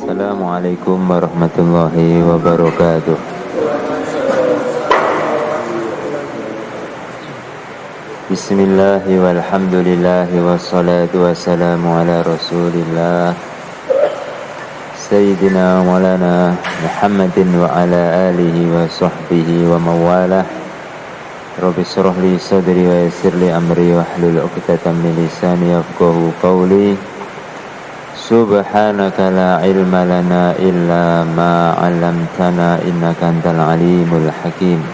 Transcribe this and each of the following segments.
Assalamualaikum warahmatullahi wabarakatuh. Bismillahi walhamdulillahi wassalatu wassalamu ala rasulillah Sayyidina maulana Muhammadin wa ala alihi wa sahbihi wa mawalah. Rabbi shrah li sadri wa yassir li amri wa hlul 'uqdatam min lisani yafqahu qawli. Subhanaka la ilma lana illa ma 'allamtana innaka antal alimul hakim.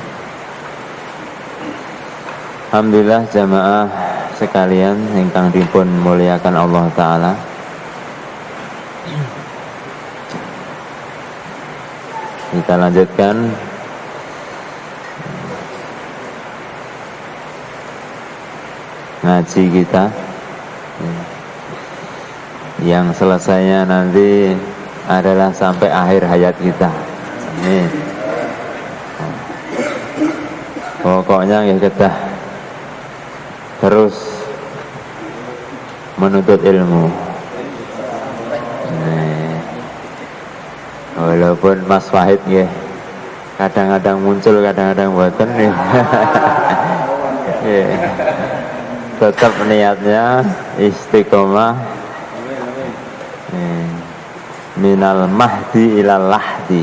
Alhamdulillah jamaah sekalian ingkang dipun muliakan Allah taala. Kita lanjutkan ngaji kita yang selesainya nanti adalah sampai akhir hayat kita. Ini pokoknya ya kita terus menuntut ilmu. Walaupun Mas Wahid ya kadang-kadang muncul, kadang-kadang boten ya. Tetap niatnya istiqomah minal mahdi ilal lahdi.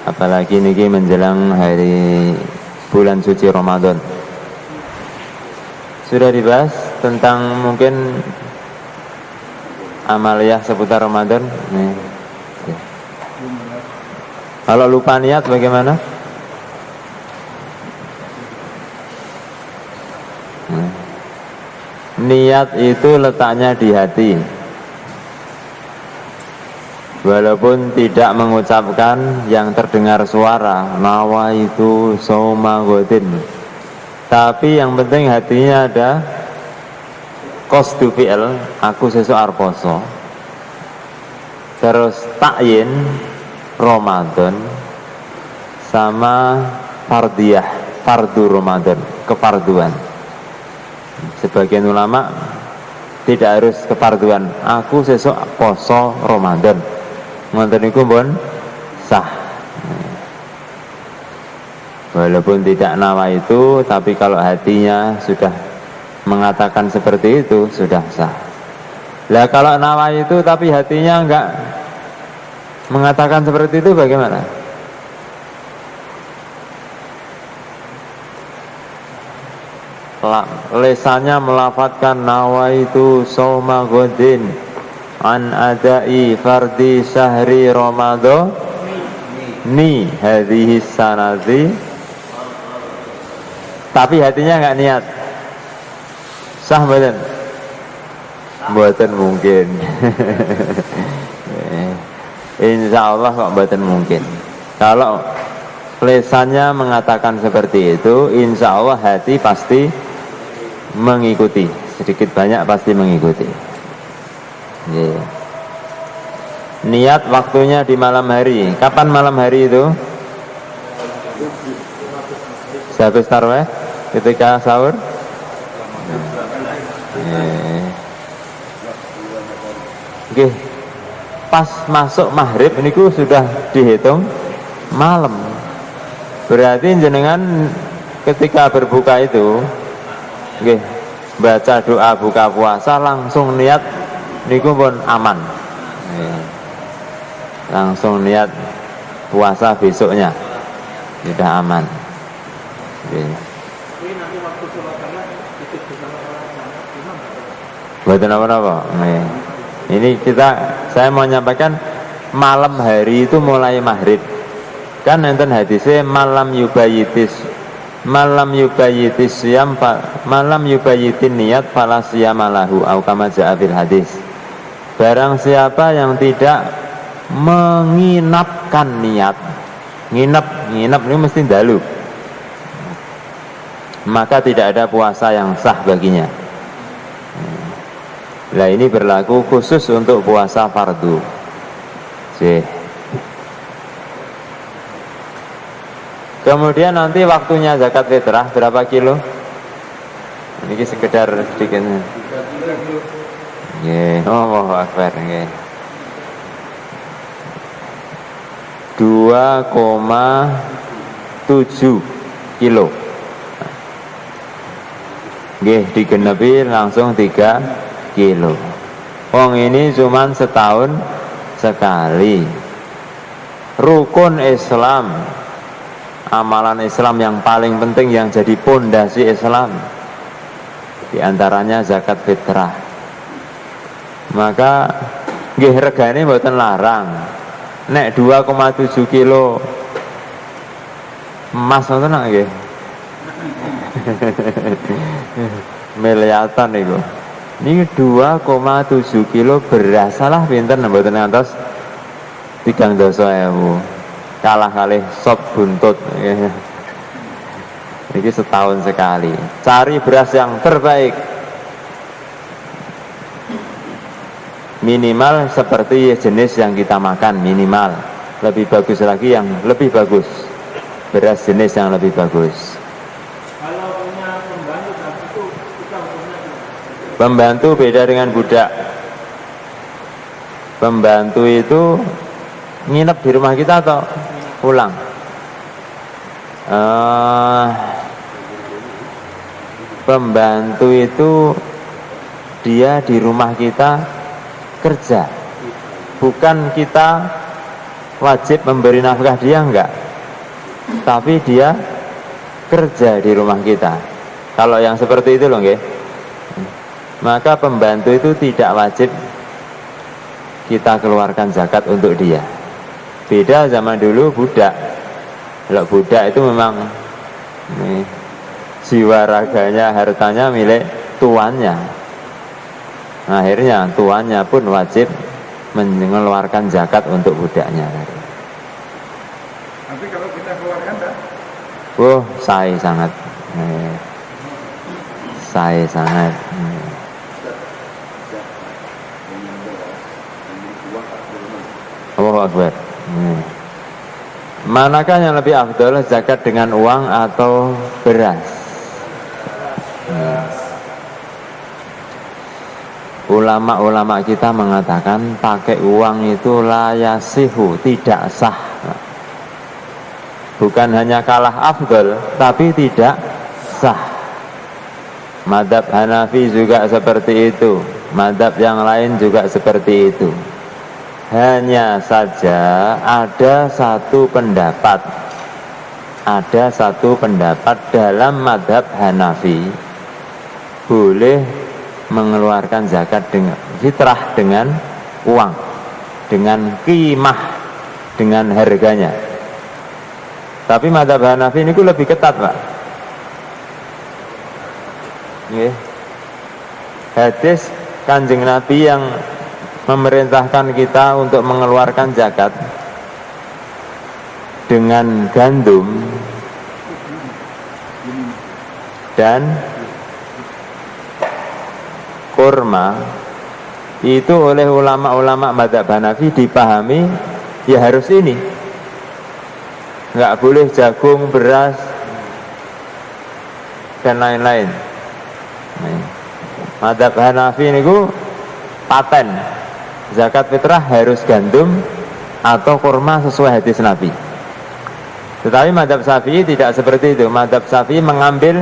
Apalagi niki menjelang hari bulan suci Ramadan. Sudah dibahas tentang mungkin amaliyah seputar Ramadan. Kalau lupa niat bagaimana? Niat itu letaknya di hati. Walaupun tidak mengucapkan yang terdengar suara nawa itu soma godin, tapi yang penting hatinya ada qasdu fi'il, aku sesuk arep poso. Terus takyin Ramadan sama fardiyah, fardu Ramadan, kefarduan. Sebagian ulama tidak harus kefarduan, aku sesuk poso Ramadan. Ngoten niku pun sah. Walaupun tidak nawa itu, tapi kalau hatinya sudah mengatakan seperti itu sudah sah. Lah kalau nawa itu tapi hatinya enggak mengatakan seperti itu bagaimana? Lesannya melafadzkan nawa itu soma godin an adai fardi syahri Ramadan ni hadhihi sanati, tapi hatinya enggak niat. Sah mboten? Mboten mungkin. Insya Allah kok mboten mungkin. Kalau lesannya mengatakan seperti itu, insya Allah hati pasti mengikuti, sedikit banyak pasti mengikuti. Niat waktunya di malam hari. Kapan malam hari itu? Sehabis tarawih, ketika sahur. Oke, pas masuk maghrib niku sudah dihitung malam. Berarti jenengan ketika berbuka itu, oke, baca doa buka puasa langsung niat niku pun aman. Langsung niat puasa besoknya sudah aman. Buatan apa-apa. Ini saya mau menyampaikan malam hari itu mulai maghrib. Kan enten hadisnya malam yubayitis siyam, malam yubayitin niat fala siyamalahu au kama ja'a fil hadis. Barang siapa yang tidak menginapkan niat, nginep ini mesti dalu, maka tidak ada puasa yang sah baginya. Nah ini berlaku khusus untuk puasa fardu. Kemudian nanti waktunya zakat fitrah berapa kilo? Ini sekedar sedikit. Nggih, Allahu Akbar nggih. 2,7 kilo. Nggih, digenepi langsung 3 kilo. Wong ini cuman setahun sekali. Rukun Islam, amalan Islam yang paling penting yang jadi pondasi Islam, di antaranya zakat fitrah. Maka nggih regane mboten larang. Nek 2,7 kilo emas ngoten nggih. Miliatan niku. Niki 2,7 kilo beras salah pinten mboten ngantos 3.000. Kalah kalih sop buntut. Niki setahun sekali. Cari beras yang terbaik. Minimal seperti jenis yang kita makan, minimal. Lebih bagus lagi yang lebih bagus, beras jenis yang lebih bagus. Kalau punya pembantu itu kita hukumnya Pembantu beda dengan budak. Pembantu itu nginep di rumah kita atau pulang? Pembantu itu dia di rumah kita kerja, bukan kita wajib memberi nafkah dia, enggak, tapi dia kerja di rumah kita. Kalau yang seperti itu loh nggih, maka pembantu itu tidak wajib kita keluarkan zakat untuk dia. Beda zaman dulu budak. Kalau budak itu memang jiwa raganya, hartanya milik tuannya. Akhirnya tuannya pun wajib mengeluarkan zakat untuk budaknya. Tapi kalau kita keluarkan enggak? Saya sangat. Saya sangat. Allahu Akbar. Manakah yang lebih afdal, zakat dengan uang atau beras? Ulama-ulama kita mengatakan pakai uang itu la yasihu, tidak sah. Bukan hanya kalah afdal, tapi tidak sah. Madzhab Hanafi juga seperti itu, madzhab yang lain juga seperti itu. Hanya saja ada satu pendapat dalam madzhab Hanafi boleh mengeluarkan zakat dengan fitrah, dengan uang, dengan qimah, dengan harganya. Tapi madzhab Hanafi ini lebih ketat, Pak. Hadis Kanjeng Nabi yang memerintahkan kita untuk mengeluarkan zakat dengan gandum dan kurma itu oleh ulama-ulama madzhab Hanafi dipahami ya harus ini, nggak boleh jagung, beras dan lain-lain. Madzhab Hanafi ini paten zakat fitrah harus gandum atau kurma sesuai hadis Nabi. Tetapi madzhab Syafi'i tidak seperti itu. Madzhab Syafi'i mengambil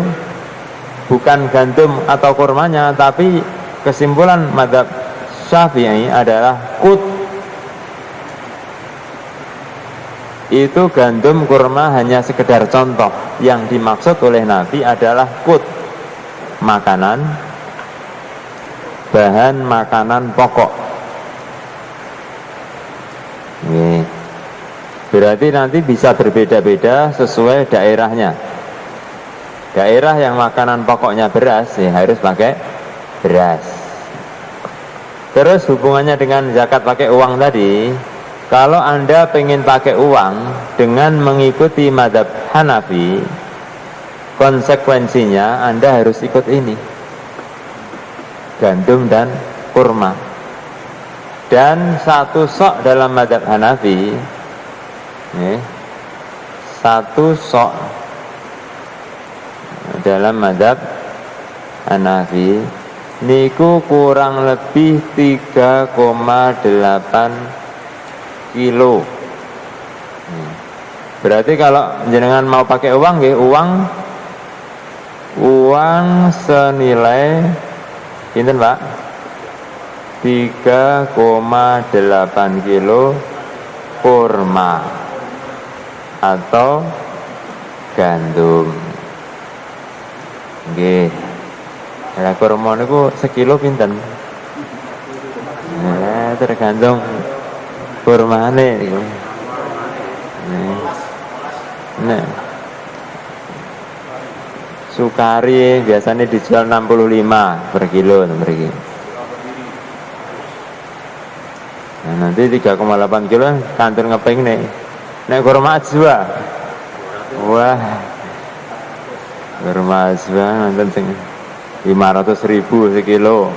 bukan gandum atau kurmanya, tapi kesimpulan madzhab Syafi'i adalah qut. Itu gandum, kurma hanya sekedar contoh. Yang dimaksud oleh Nabi adalah qut, makanan, bahan makanan pokok. Berarti nanti bisa berbeda-beda sesuai daerahnya. Daerah yang makanan pokoknya beras ya harus pakai beras. Terus hubungannya dengan zakat pakai uang tadi, kalau Anda pengen pakai uang dengan mengikuti madzhab Hanafi, konsekuensinya Anda harus ikut ini, gandum dan kurma. Dan satu sok dalam madzhab Hanafi, satu sok dalam madzhab Hanafi niku kurang lebih 3,8 kilo. Berarti kalau jenengan mau pakai uang nggih, uang senilai pinten Pak? 3,8 kilo kurma atau gandum. Nggih. Lah kurma niku sekilo pinten? Tergantung kurmane niku. Nah. Sukari biasanya dijual 65 per kilo mriki. Nah, nanti 3,8 kilo kantor ngepeng nih. Nek kurma ajwa. Wah. Kurma ajwa nanti sing 500.000 sekilo.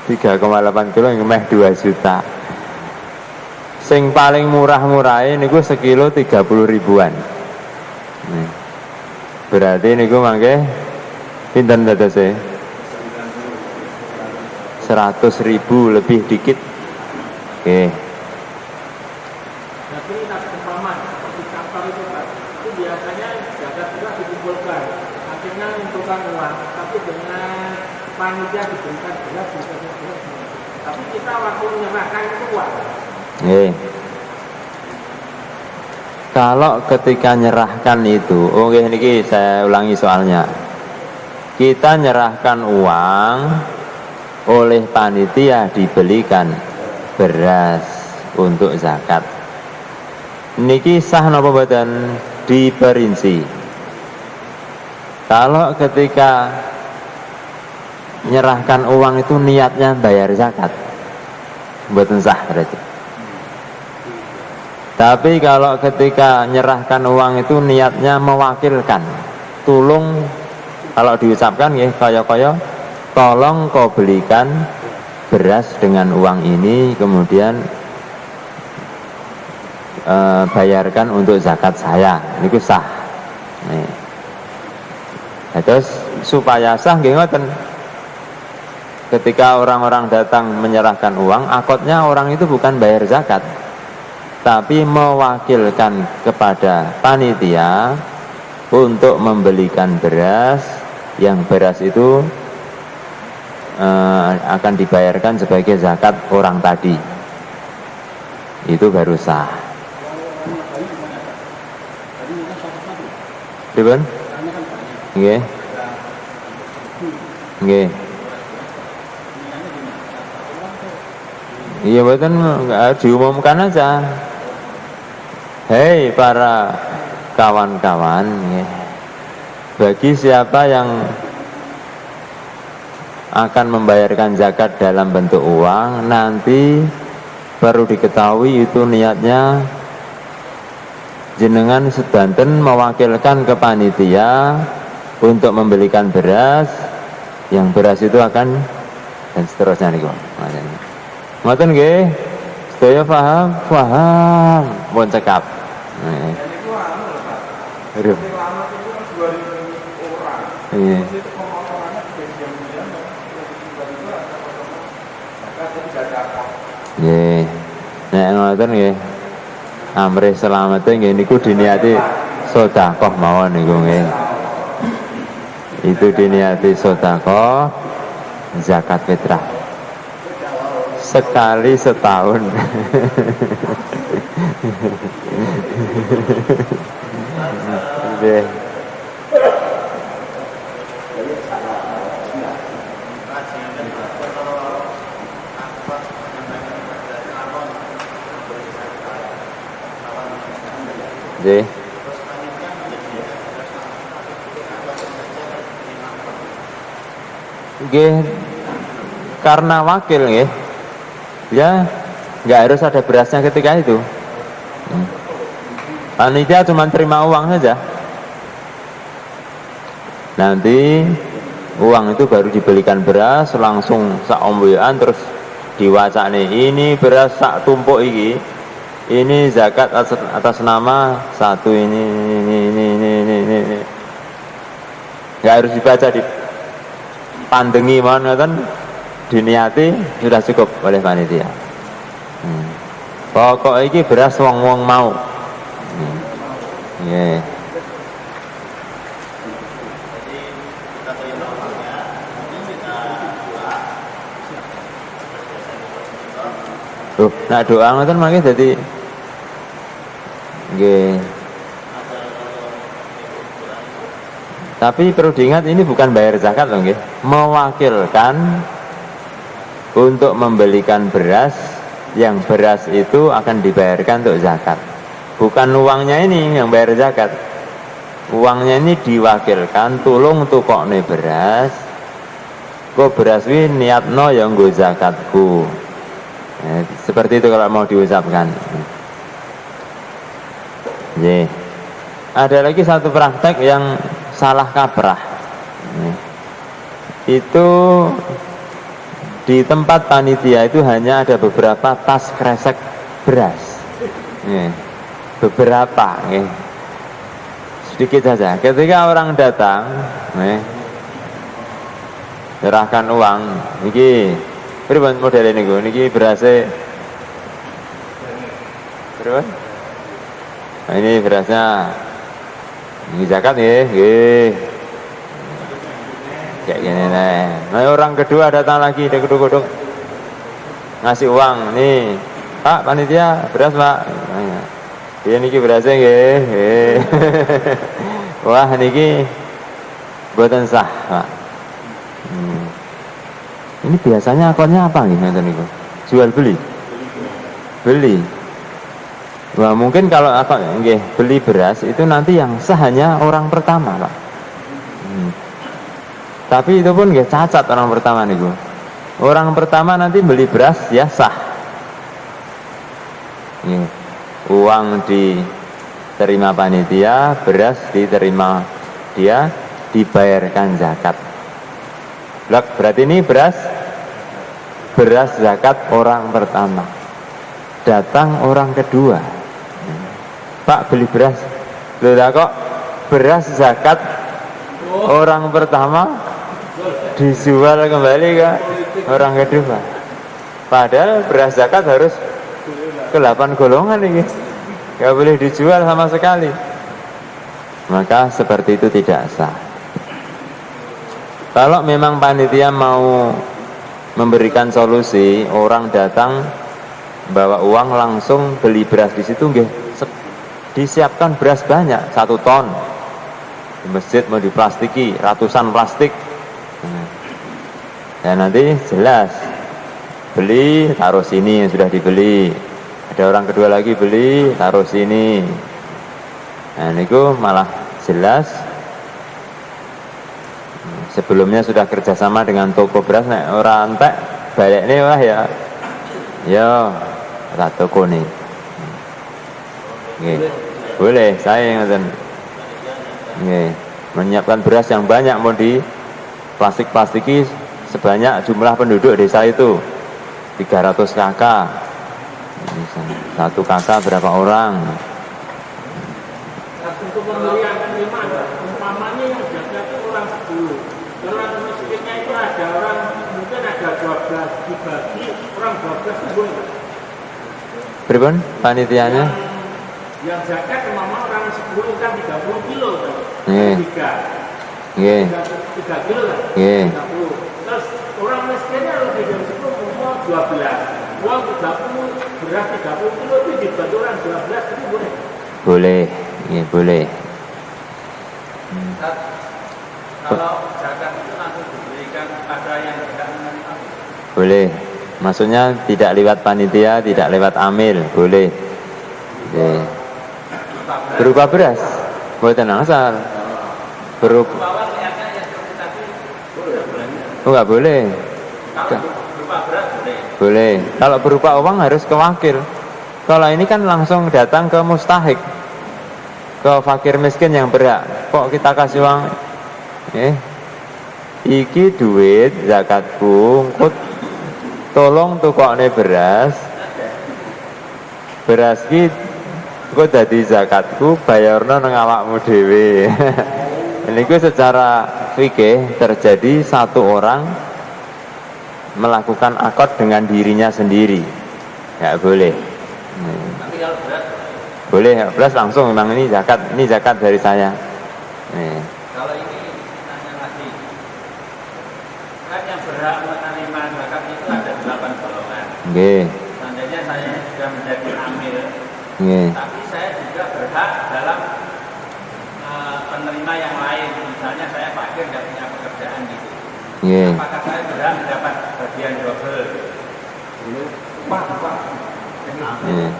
3,8 kilo meh 2 juta. Sing paling murah-murahe niku sekilo 30 ribuan. Nih. Berarti niku mangke pinten dadose? 100.000 lebih dikit. Oke. Jadi umpama di kantor itu Pak, itu biasanya zakat fitrah dikumpulkan, akhirnya menentukan uang, tapi dengan panitia diberikan beras, tapi kita waktu menyerahkan itu uang. Kalau ketika nyerahkan itu, oke niki saya ulangi soalnya. Kita nyerahkan uang, oleh panitia dibelikan beras untuk zakat. Niki sah napa mboten? Diperinci. Kalau ketika nyerahkan uang itu niatnya bayar zakat, mboten sah berarti. Tapi kalau ketika nyerahkan uang itu niatnya mewakilkan, tulung, kalau diucapkan ya kaya-kaya, tolong kau belikan beras dengan uang ini, kemudian bayarkan untuk zakat saya, ini sah. Nih. Terus supaya sah nggih ngoten. Ketika orang-orang datang menyerahkan uang, akadnya orang itu bukan bayar zakat, tapi mewakilkan kepada panitia untuk membelikan beras, yang beras itu akan dibayarkan sebagai zakat orang tadi. Itu baru sah. Pripun? Nggih. Nggih. Iya betul, diumumkan aja. Hei para kawan-kawan, bagi siapa yang akan membayarkan zakat dalam bentuk uang, nanti baru diketahui itu niatnya jenengan sedanten mewakilkan ke panitia untuk membelikan beras, yang beras itu akan dan seterusnya nih kok. Ngoten nggih? Sedaya paham? Paham. Mohon cekap. Aduh. Iya. Nggih. Nek ngoten nggih. Amrih selamete nggih niku diniati sedekah mawon niku nggih. Itu diniati sedekah zakat fitrah. Sekali setahun. Nggih. Nggih. Nggih, karena wakil nggih. Ya, nggak harus ada berasnya ketika itu. Panitia cuma terima uang saja. Nanti uang itu baru dibelikan beras, langsung sak ombean, terus diwacane ini beras sak tumpuk ini zakat atas nama satu ini. Nggak harus dibaca pandengi mohon ngoten diniati sudah cukup oleh panitia. Pokok iki beras wong-wong mau. Nggih. Tuh, nak doa ngoten mangke dadi nggih. Tapi perlu diingat ini bukan bayar zakat loh nggih. Mewakilkan untuk membelikan beras yang beras itu akan dibayarkan untuk zakat. Bukan uangnya ini yang bayar zakat. Uangnya ini diwakilkan tulung tukokne beras. Kok beras wi niatno ya nggo zakatku. Seperti itu kalau mau diucapkan. Ada lagi satu praktek yang salah kaprah. Itu di tempat panitia itu hanya ada beberapa tas kresek beras. Beberapa, sedikit saja. Ketika orang datang, serahkan uang. Niki, pripun model niku? Niki berasnya, pripun? Nah, ini berasnya, ini zakat nggih. Kayak gini nih. Nah, orang kedua datang lagi, dia kuduk-kuduk ngasih uang nih, Pak panitia beras Pak. Dia niki berasnya nggih. Wah niki boten sah Pak. Ini biasanya akunnya apa nih niku? Jual beli. Beli. Wah mungkin kalau akun nggih beli beras itu nanti yang sah hanya orang pertama Pak. Tapi itu pun nggak cacat orang pertama nih gue. Orang pertama nanti beli beras ya sah. Uang diterima panitia, beras diterima dia, dibayarkan zakat. Berarti ini beras zakat orang pertama. Datang orang kedua. Pak beli beras. Loh kok beras zakat orang pertama dijual kembali ke orang kedua. Padahal beras zakat harus ke 8 golongan ini, gak boleh dijual sama sekali. Maka seperti itu tidak sah. Kalau memang panitia mau memberikan solusi, orang datang bawa uang langsung beli beras di situ, nggih, disiapkan beras banyak, 1 ton. Di masjid mau diplastiki, ratusan plastik. Dan nanti jelas beli taruh sini yang sudah dibeli, ada orang kedua lagi beli taruh sini. Nah niku malah jelas sebelumnya sudah kerjasama dengan toko beras. Nek orang entek balik nih wah ya tak toko nih. Boleh saya ngoten. Menyiapkan beras yang banyak mau di plastik-plastiki sebanyak jumlah penduduk desa itu 300 KK. Satu KK berapa orang? Untuk pemberian penerimaan, umpamanya yang jaga itu orang 10. Kalau miskinnya itu ada orang, mungkin ada 12 dibagi, orang 12 itu boleh. Pripun panitianya? Yang zakat umpama orang 10 kan 30 kilo kan? Nggih. 3 kilo kan? 30. Terus orang miskinnya lebih dari 10 umur 12. Uang 30, beras 30 kilo itu dibantu orang 12 itu boleh? Boleh, ya boleh. Kalau zakat itu langsung diberikan kepada yang tidak menerima? Boleh. Maksudnya tidak lewat panitia, tidak lewat amil, boleh. Berupa beras, buatan asal. Berupa. Oh nggak boleh. Berupa beras boleh. Boleh. Kalau berupa uang harus ke wakil. Kalau ini kan langsung datang ke mustahik, ke fakir miskin yang berhak. Kok kita kasih uang? Iki duit zakatku, engkut tolong tukokne beras. Beras ki engko dadi zakatku, bayarno nang awakmu dhewe. Ini secara fikih terjadi satu orang melakukan akad dengan dirinya sendiri, nggak boleh. Tapi kalau berat, Boleh, belas langsung memang ini zakat dari saya. kalau ini nanya lagi, kan yang berhak menerima zakat itu ada 8 golongan. Nggih. Seandainya saya sudah menjadi amil, Nggih. tapi saya juga berhak dalam penerima yang lain. Misalnya saya fakir nggak punya pekerjaan gitu. Nggih. Apakah saya berhak mendapat bagian double? Pak. Nggih.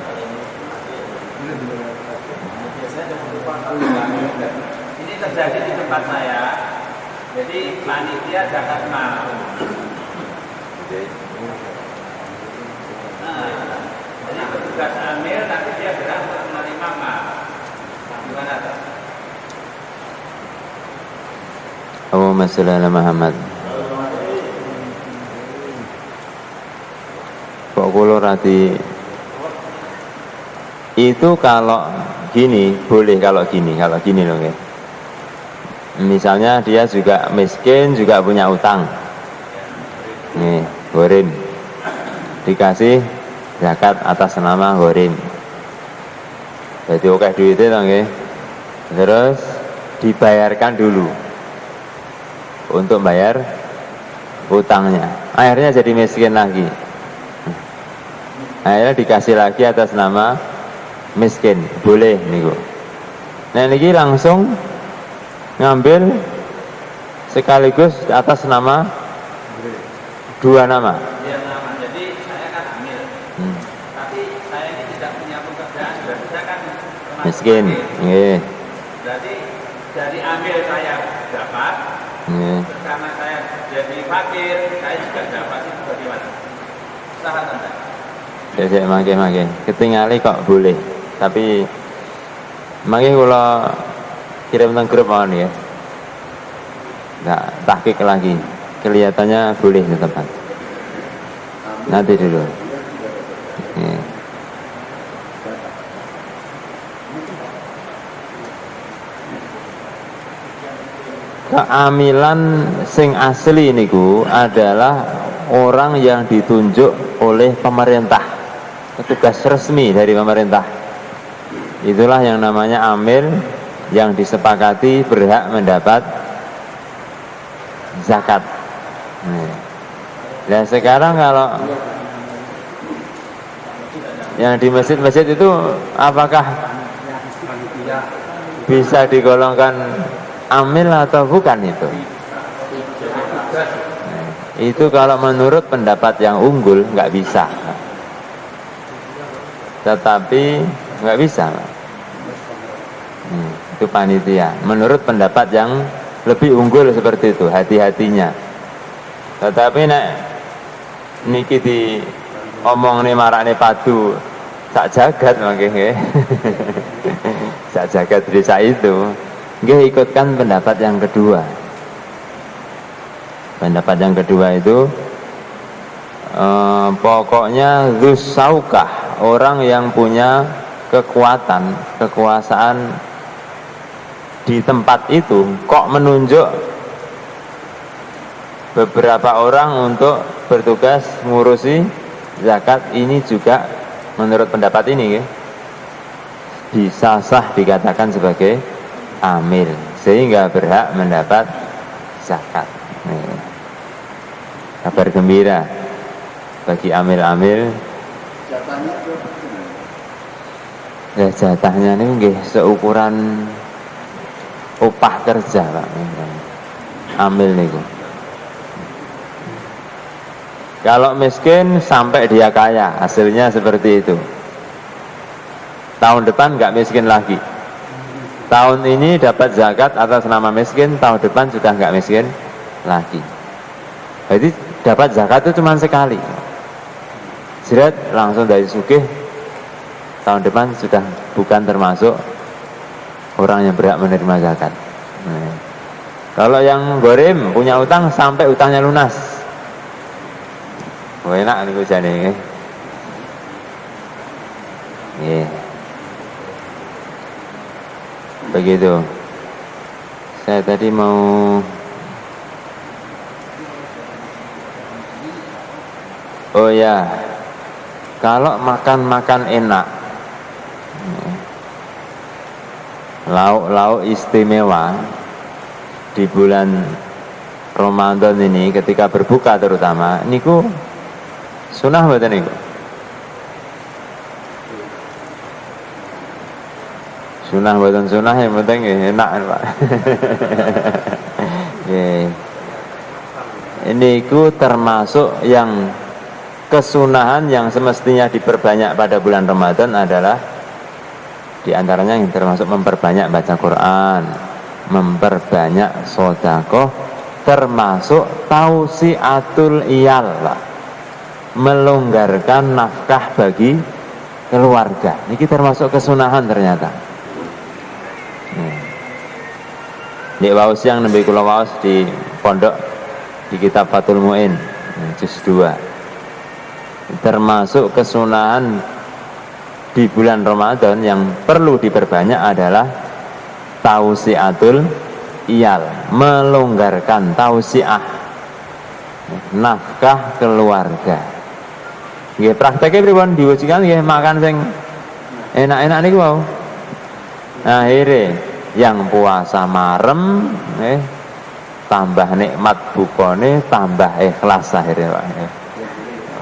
Ini terjadi di tempat saya. Jadi panitia zakat mal. Jadi petugas amil nanti dia berhak menerima mal. Gimana tuh? Allahumma sholli ala Muhammad. Kok kula rati itu kalau gini boleh, kalau gini loh nggih. Misalnya dia juga miskin, juga punya utang. Nih, Ghorim. Dikasih zakat atas nama Ghorim. Jadi oke duitnya loh nggih. Terus dibayarkan dulu untuk bayar utangnya. Akhirnya jadi miskin lagi. Akhirnya dikasih lagi atas nama miskin, boleh niku. Nah niki langsung ngambil sekaligus atas nama dua nama. Dia nama. Jadi saya kan amil. Tapi saya ini tidak punya pekerjaan, sudah kan termasuk Miskin. Nggih. Jadi dari amil saya dapat. Nggih. Karena saya jadi fakir, saya juga dapat. Itu bagaimana? Usaha Anda. Jadi mangke ketingali kok boleh. Tapi mangke kula kirim nang grup mawon ya. Enggak tahqiq lagi. Kelihatannya boleh di tempat. Nanti dulu. Nggih. Keamilan sing asli niku adalah orang yang ditunjuk oleh pemerintah, petugas resmi dari pemerintah. Itulah yang namanya amil, yang disepakati berhak mendapat zakat. Nah sekarang kalau yang di masjid-masjid itu apakah bisa digolongkan amil atau bukan itu? Itu kalau menurut pendapat yang unggul nggak bisa, tetapi nggak bisa. Itu panitia. Menurut pendapat yang lebih unggul seperti itu, hati-hatinya. Tetapi nek niki di omong nih marane padu sak jagat mangke sak jagat desa itu nggih ikutkan pendapat yang kedua. Pendapat yang kedua itu pokoknya zusaukah, orang yang punya kekuasaan di tempat itu kok menunjuk beberapa orang untuk bertugas ngurusi zakat, ini juga menurut pendapat ini ya, bisa sah dikatakan sebagai amil sehingga berhak mendapat zakat. Kabar gembira bagi amil-amil. Ya jatahnya ini nggih seukuran upah kerja Pak. Amil niku. Kalau miskin sampai dia kaya, hasilnya seperti itu. Tahun depan nggak miskin lagi. Tahun ini dapat zakat atas nama miskin, tahun depan sudah nggak miskin lagi. Jadi dapat zakat itu cuma sekali. Jerat langsung dari sugih, tahun depan sudah bukan termasuk orang yang berhak menerima zakat. Kalau yang Ghorim punya utang sampai utangnya lunas, enak nih jane. Begitu. Saya tadi mau oh ya, kalau makan enak, lauk-lauk istimewa di bulan Ramadan ini ketika berbuka terutama niku sunah mboten niku? Sunah mboten sunah yang penting enak Pak. Ini ku termasuk yang kesunahan yang semestinya diperbanyak pada bulan Ramadan adalah diantaranya yang termasuk memperbanyak baca Quran, memperbanyak sedekah, termasuk tausiatul iyal, melonggarkan nafkah bagi keluarga. Ini termasuk kesunahan ternyata. Di waos yang nembe kula waos di pondok di kitab Fathul Muin juz 2. Termasuk kesunahan di bulan Ramadan yang perlu diperbanyak adalah tausiatul iyal, melonggarkan tausiah nafkah keluarga. Nggih prakteknya pripun diwujikan nggih makan sing enak-enak niku wau. Akhirnya yang puasa marem tambah nikmat bukane, tambah ikhlas akhirnya Pak.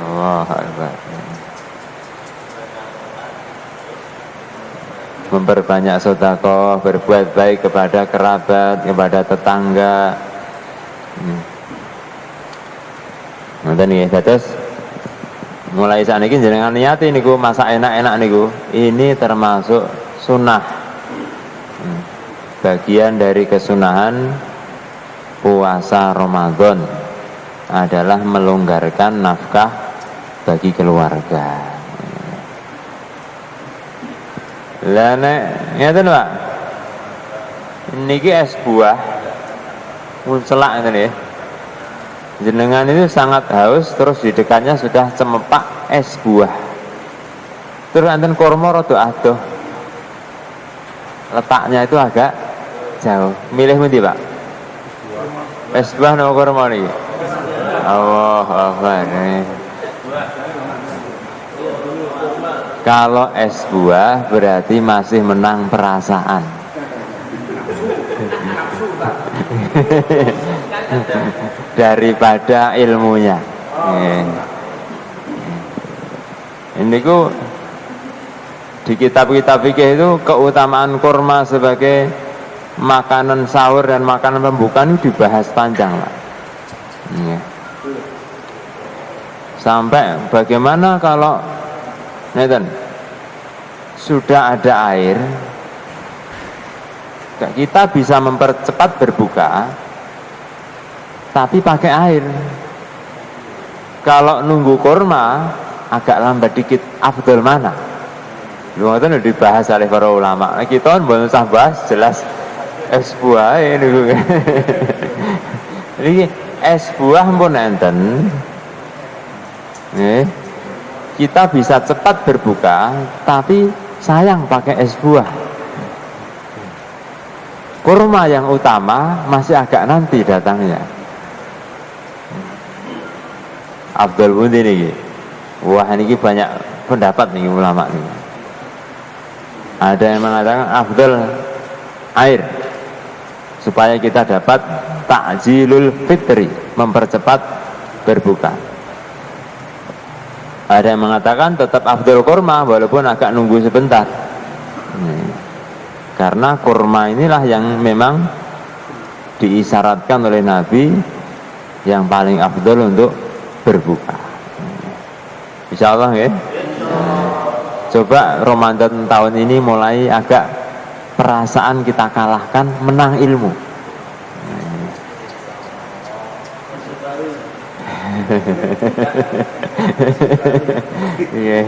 Allah Akbar. Memperbanyak sedekah, berbuat baik kepada kerabat, kepada tetangga. Ngoten nggih, dados mulai sakniki jenengan niati niku masak enak-enak niku, ini termasuk sunnah. Bagian dari kesunahan puasa Ramadan adalah melonggarkan nafkah bagi keluarga. Lah nek ngeten Pak, niki es buah muncelak ngene nggih. Jenengan itu sangat haus, terus di dekatnya sudah cemepak es buah. Terus enten kurma rada adoh. Letaknya itu agak jauh. Milih pundi, Pak? Es buah napa kurma niki? Allah Akbar. Kalau es buah berarti masih menang perasaan. Daripada ilmunya. Ini ku di kitab-kitab fikih itu keutamaan kurma sebagai makanan sahur dan makanan pembuka itu dibahas panjang Pak. Sampai bagaimana kalau Nathan, sudah ada air, kita bisa mempercepat berbuka, tapi pakai air. Kalau nunggu kurma, agak lambat dikit, afdol mana? Lu itu udah dibahas oleh para ulama. Kita kan belum usah bahas, jelas es buah ini. Jadi es buah pun enten. Kita bisa cepat berbuka, tapi sayang pakai es buah. Kurma yang utama masih agak nanti datangnya. Abdul Bundi nih, wah ini banyak pendapat nih ulama nih. Ada yang mengatakan afdal air supaya kita dapat takjilul fitri, mempercepat berbuka. Ada yang mengatakan tetap afdal kurma walaupun agak nunggu sebentar. Karena kurma inilah yang memang diisyaratkan oleh Nabi yang paling afdal untuk berbuka. Insyaallah ya. Coba Ramadan tahun ini mulai agak perasaan kita kalahkan, menang ilmu. Iya.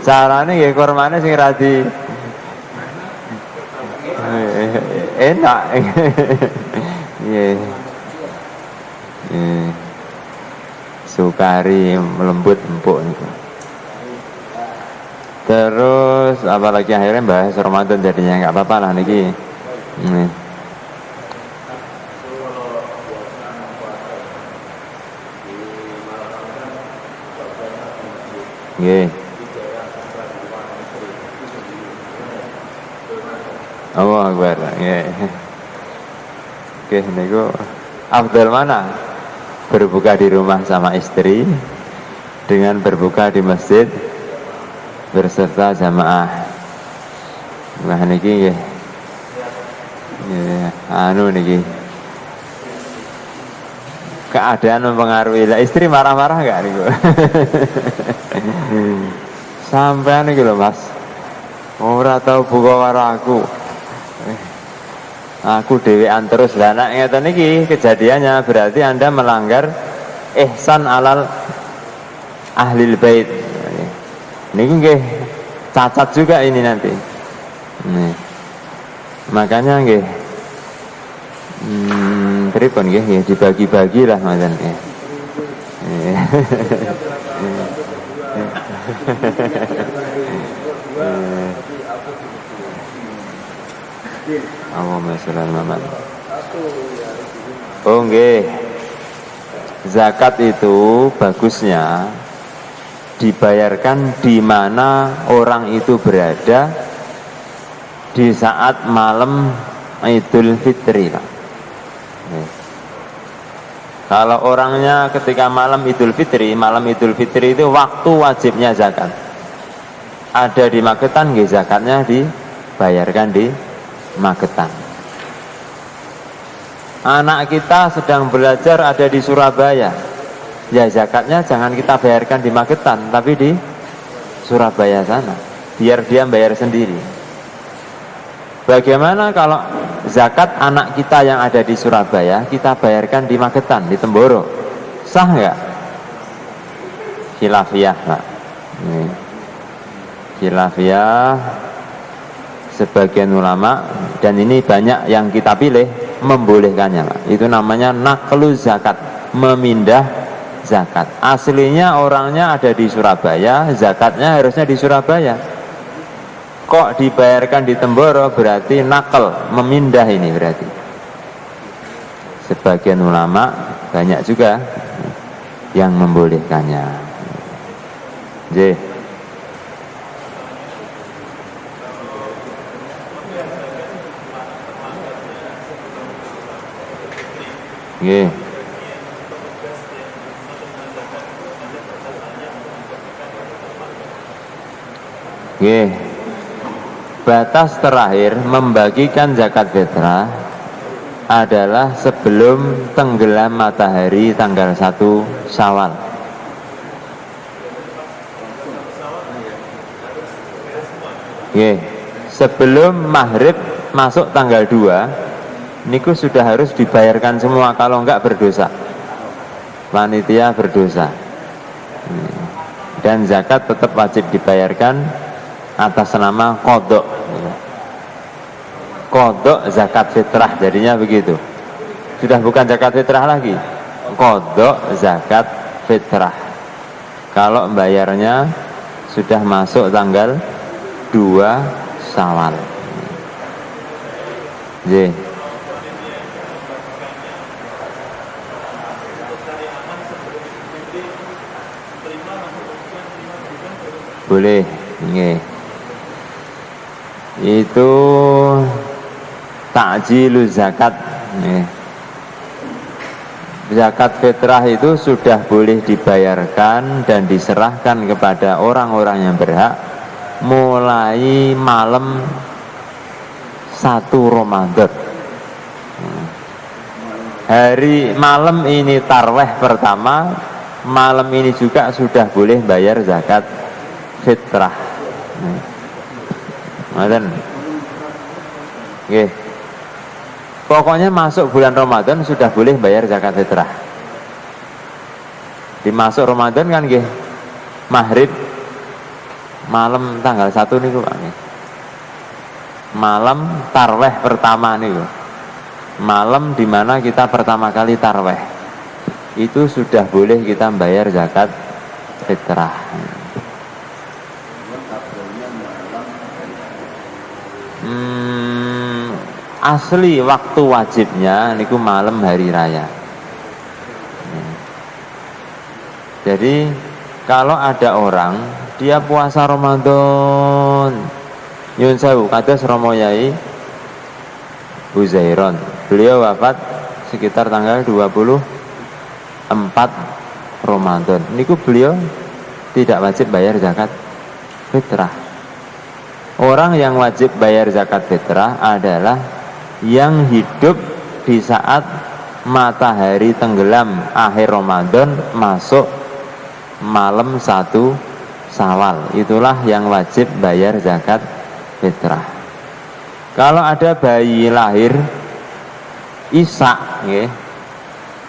Carane nggih kurmane sing radi enak. Iya. Sukari lembut empuk niku. Terus apalagi akhirnya bahas Ramadan jadinya nggak apa-apa lah niki. Nggih. Allahu Akbar. Nggih. Oke, niku afdal mana? Berbuka di rumah sama istri dengan berbuka di masjid berserta jamaah. Wah niki nggih. Nggih, anu niki. Keadaan mempengaruhi. Lah istri marah-marah enggak niku? Sampean iki lho Mas. Ora tau buka karo aku. Aku dhewean terus. Lah nek ngeten iki kejadiannya berarti Anda melanggar ihsan alal ahlil bait. Niku nggih cacat juga ini nanti. Nih. Makanya nggih pripun nggih ya dibagi-bagi lah ngoten nggih. Allahumma sholli ala Muhammad. Oh nggih. Zakat itu bagusnya dibayarkan di mana orang itu berada di saat malam Idul Fitri lah. Kalau orangnya ketika malam Idul Fitri itu waktu wajibnya zakat. Ada di Magetan, nggih zakatnya dibayarkan di Magetan. Anak kita sedang belajar ada di Surabaya, ya zakatnya jangan kita bayarkan di Magetan, tapi di Surabaya sana, biar dia bayar sendiri. Bagaimana kalau zakat anak kita yang ada di Surabaya kita bayarkan di Magetan, di Temboro? Sah nggak? Khilafiyah, Pak. Khilafiyah sebagian ulama, dan ini banyak yang kita pilih membolehkannya, Pak. Itu namanya naqlu zakat, memindah zakat. Aslinya orangnya ada di Surabaya, zakatnya harusnya di Surabaya. Kok dibayarkan di Temboro, berarti nakal, memindah ini berarti. Sebagian ulama, banyak juga yang membolehkannya. J. Nggih. Nggih. Batas terakhir membagikan zakat fitrah adalah sebelum tenggelam matahari tanggal 1 Syawal. Nggih. Sebelum maghrib masuk tanggal 2 niku sudah harus dibayarkan semua, kalau enggak berdosa. Panitia berdosa. Dan zakat tetap wajib dibayarkan atas nama qadha. Qadha zakat fitrah jadinya begitu. Sudah bukan zakat fitrah lagi. Qadha zakat fitrah. Kalau bayarnya sudah masuk tanggal 2 Syawal. J. Boleh, nggih. Itu takjilu zakat. Nggih. Zakat fitrah itu sudah boleh dibayarkan dan diserahkan kepada orang-orang yang berhak mulai malam 1 Ramadan. Hari malam ini tarweh pertama, malam ini juga sudah boleh bayar zakat fitrah. Ngoten. Nggih. Pokoknya masuk bulan Ramadan sudah boleh bayar zakat fitrah. Dimasuk Ramadan kan nggih. Maghrib malam tanggal 1 niku Pak. Malam tarweh pertama niku. Malam dimana kita pertama kali tarweh. Itu sudah boleh kita bayar zakat fitrah. Asli waktu wajibnya niku malam hari raya. Jadi kalau ada orang dia puasa Ramadan nyun sewu kados Romo Yai Huzairon, beliau wafat sekitar tanggal 24 Ramadan. Niku beliau tidak wajib bayar zakat fitrah. Orang yang wajib bayar zakat fitrah adalah yang hidup di saat matahari tenggelam akhir Ramadan masuk malam 1 Syawal. Itulah yang wajib bayar zakat fitrah. Kalau ada bayi lahir Isya nggih,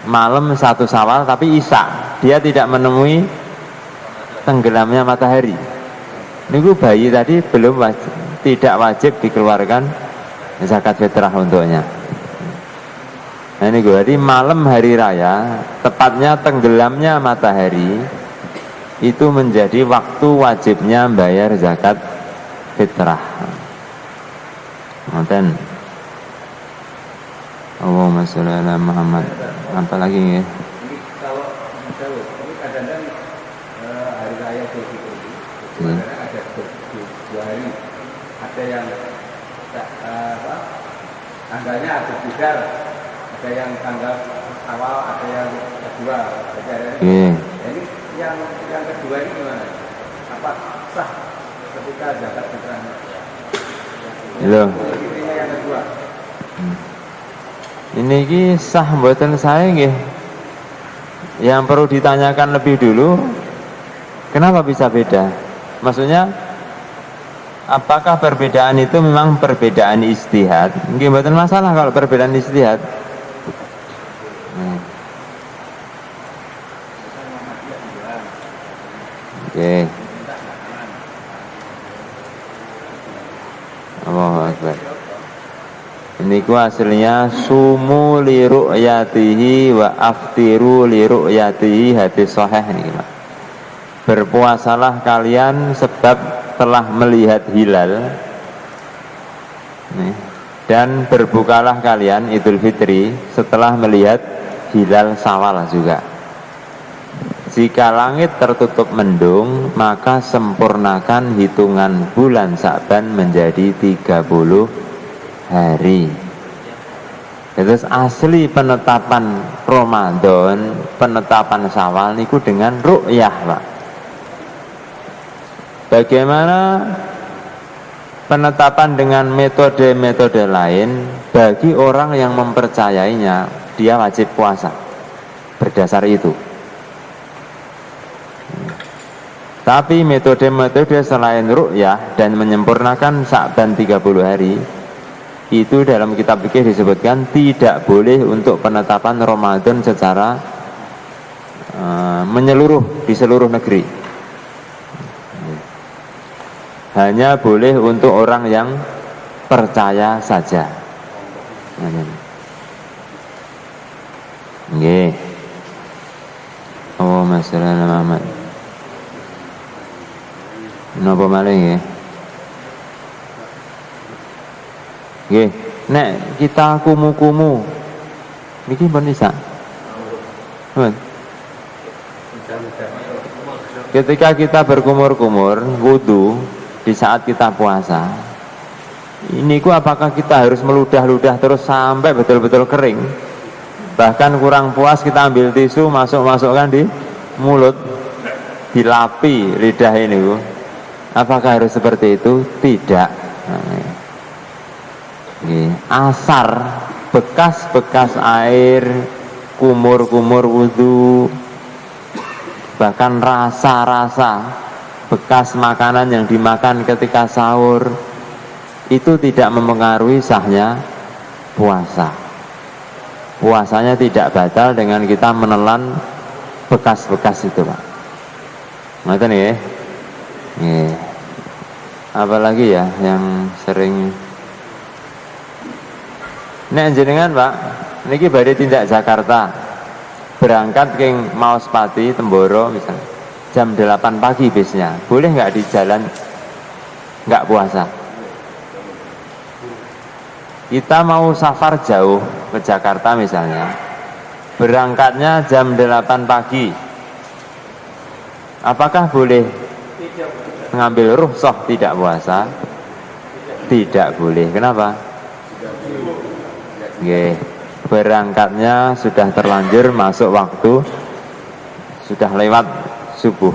malam 1 Syawal tapi Isya, dia tidak menemui tenggelamnya matahari. Niku bayi tadi belum wajib, tidak wajib dikeluarkan zakat fitrah untuknya. Nah ini jadi malam hari raya, tepatnya tenggelamnya matahari, itu menjadi waktu wajibnya bayar zakat fitrah. Ngoten. Allahumma sholli ala Muhammad. Apa lagi ya? Ini kalau misalnya ini kadang-kadang hari raya Idul Fitri itu kadang-kadang ada dua hari, ada yang tanggalnya berbeda, ada yang tanggal awal, ada yang kedua, ada ini. Ini yang kedua ini gimana? Apa sah ketika zakat fitrah? Halo. Yang kedua. Ini kisah mboten saya nggih. Yang perlu ditanyakan lebih dulu, kenapa bisa beda? Maksudnya apakah perbedaan itu memang perbedaan ijtihad? Nggih mboten masalah kalau perbedaan ijtihad. Oke. Allahu Akbar. Ini ku aslinya sumu li ru'yatihi wa aftiru li ru'yatihi, hadis sahih ini Pak. Berpuasalah kalian sebab telah melihat hilal. Nih. Dan berbukalah kalian Idul Fitri setelah melihat hilal Syawal juga. Jika langit tertutup mendung, maka sempurnakan hitungan bulan Sa'ban menjadi 30 hari. Terus asli penetapan Ramadan, penetapan Syawal niku dengan ru'yah, Pak. Bagaimana penetapan dengan metode-metode lain? Bagi orang yang mempercayainya, dia wajib puasa berdasar itu. Tapi metode-metode selain ru'yah dan menyempurnakan Sa'ban 30 hari, itu dalam kitab fikih disebutkan tidak boleh untuk penetapan Ramadan secara menyeluruh di seluruh negeri. Hanya boleh untuk orang yang percaya saja. Nggih. Allahumma sholli ala Muhammad. Napa malih nggih? Nggih, nek kita kumu-kumu niki pun bisa. Ketika kita berkumur-kumur wudu di saat kita puasa, ini ku apakah kita harus meludah-ludah terus sampai betul-betul kering? Bahkan kurang puas kita ambil tisu masukkan di mulut, dilapi lidah ini ku. Apakah harus seperti itu? Tidak. Asar, bekas-bekas air, kumur-kumur wudu, bahkan rasa-rasa bekas makanan yang dimakan ketika sahur, itu tidak mempengaruhi sahnya puasa. Puasanya tidak batal dengan kita menelan bekas-bekas itu, Pak. Ngoten nggih? Nggih. Apalagi ya yang sering nek jenengan Pak, niki badhe tindak Jakarta, berangkat ke Maospati, Temboro misalnya, jam 8 pagi bisnya, boleh nggak di jalan nggak puasa? Kita mau safar jauh ke Jakarta misalnya, berangkatnya jam 8 pagi, Apakah boleh Tidak. mengambil rukhsah tidak puasa? Tidak boleh. Kenapa? Nggih, berangkatnya sudah terlanjur masuk waktu, sudah lewat subuh.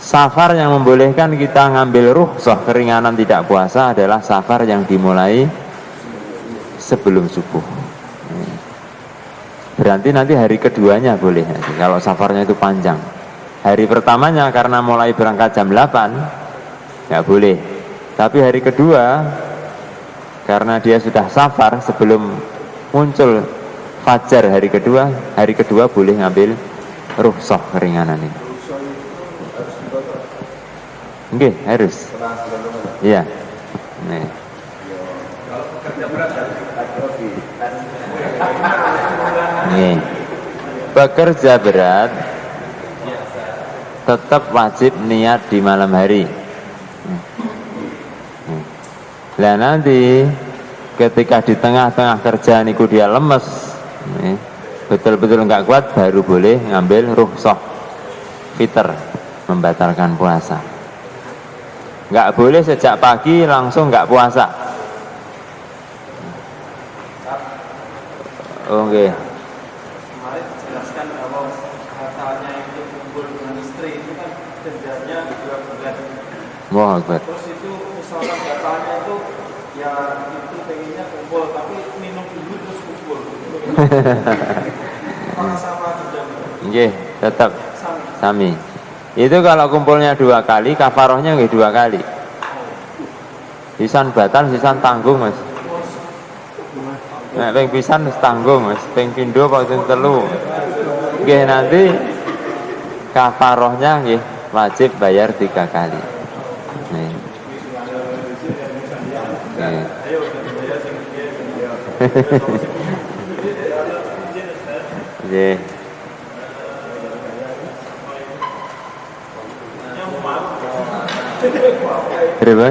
Safar yang membolehkan kita ngambil rukhsah keringanan tidak puasa adalah safar yang dimulai sebelum subuh. Berarti nanti hari keduanya boleh nanti, kalau safarnya itu panjang. Hari pertamanya karena mulai berangkat jam 8 nggak boleh. Tapi hari kedua karena dia sudah safar sebelum muncul fajar hari kedua boleh ngambil rukhsah keringanan ini. Oke, harus. Iya. Nih. Nih. Bekerja berat tetap wajib niat di malam hari. Nah nanti ketika di tengah-tengah kerja niku dia lemes, betul-betul nggak kuat, baru boleh ngambil rukhsah fitr, membatalkan puasa. Nggak boleh sejak pagi langsung nggak puasa. Oke. Kemarin dijelaskan kalau katanya itu kumpul dengan istri itu kan dendanya 2 bulan. Wah, Akbar. Terus itu misalkan batalnya itu ya itu pengennya kumpul tapi minum dulu terus kumpul. Apakah sama dendanya? Nggih, tetap Sami. sami. Itu kalau kumpulnya 2 kali, kafarohnya nggih 2 kali. Sisan batal, sisan tanggung, Mas. Nek ping pisan wis tanggung, Mas. Ping pindho apa ping telu. Nggih nanti kafarohnya nggih wajib bayar 3 kali. Nih. Nggih. Nggih. Berapa?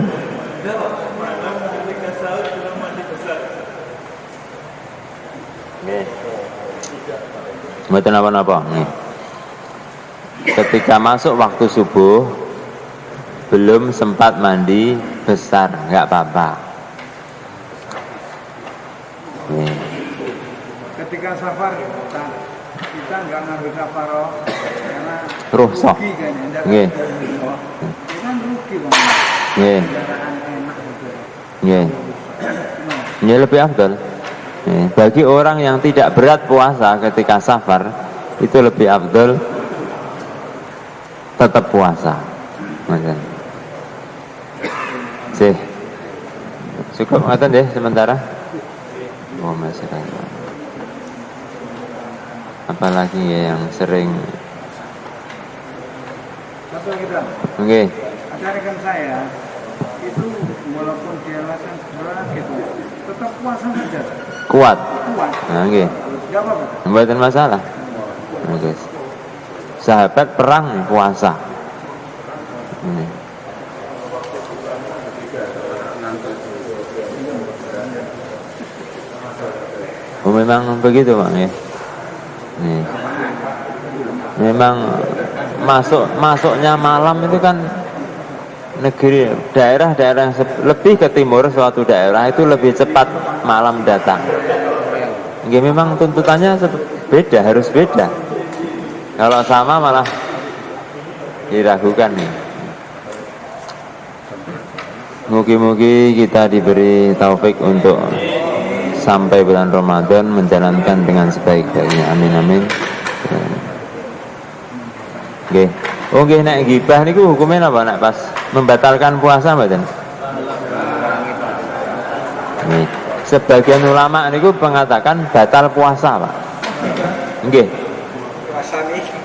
Mboten apa-apa. Ketika masuk waktu subuh belum sempat mandi besar, nggak apa-apa. Ketika safar kita nggak ngambil kafaroh karena Rukhsah. rugi kan ya. Nggih. Kita kan rugi bang. Nggih. Kendaraan enak gitu. Nggih. Ini lebih afdal. Bagi orang yang tidak berat puasa ketika safar, itu lebih afdal tetap puasa. Macam. Sih. Cukup ngaten deh sementara. Oh, masih ada. Apalagi ya yang sering. Satu kita. Oke. Ada rekan saya itu walaupun dia lakukan berat gitu, tetap puasa saja. Kuat. Kuat. Nah, oke. Gak apa-apa. Buatan masalah. Oke. Sahabat perang nih, puasa. Ini. Oh, memang begitu Bang ya. Nih. Memang masuknya malam itu kan negeri daerah-daerah yang lebih ke timur suatu daerah itu lebih cepat malam datang. Nggih memang tuntutannya beda, harus beda. Kalau sama malah diragukan nih. Mugi-mugi kita diberi taufik untuk sampai bulan Ramadan menjalankan dengan sebaik-baiknya. Amin amin. Nggih. Oh nggih nek gibah niku hukumnya apa nek pas membatalkan puasa mboten? Nih, sebagian ulama niku mengatakan batal puasa, Pak. Nggih.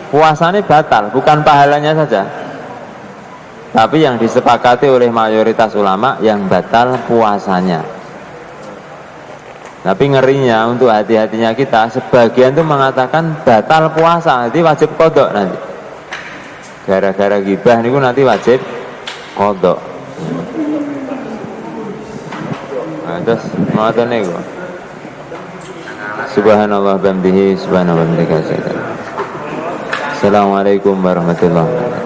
Puasanya batal, bukan pahalanya saja. Tapi yang disepakati oleh mayoritas ulama yang batal puasanya. Tapi ngerinya untuk hati-hatinya kita, sebagian itu mengatakan batal puasa, nanti wajib kodok nanti. Gara-gara gibah niku nanti wajib kodok. Nah, terus ngoten niku. Subhanallah bihamdihi subhanahu wa ta'ala. Assalamualaikum warahmatullahi wabarakatuh.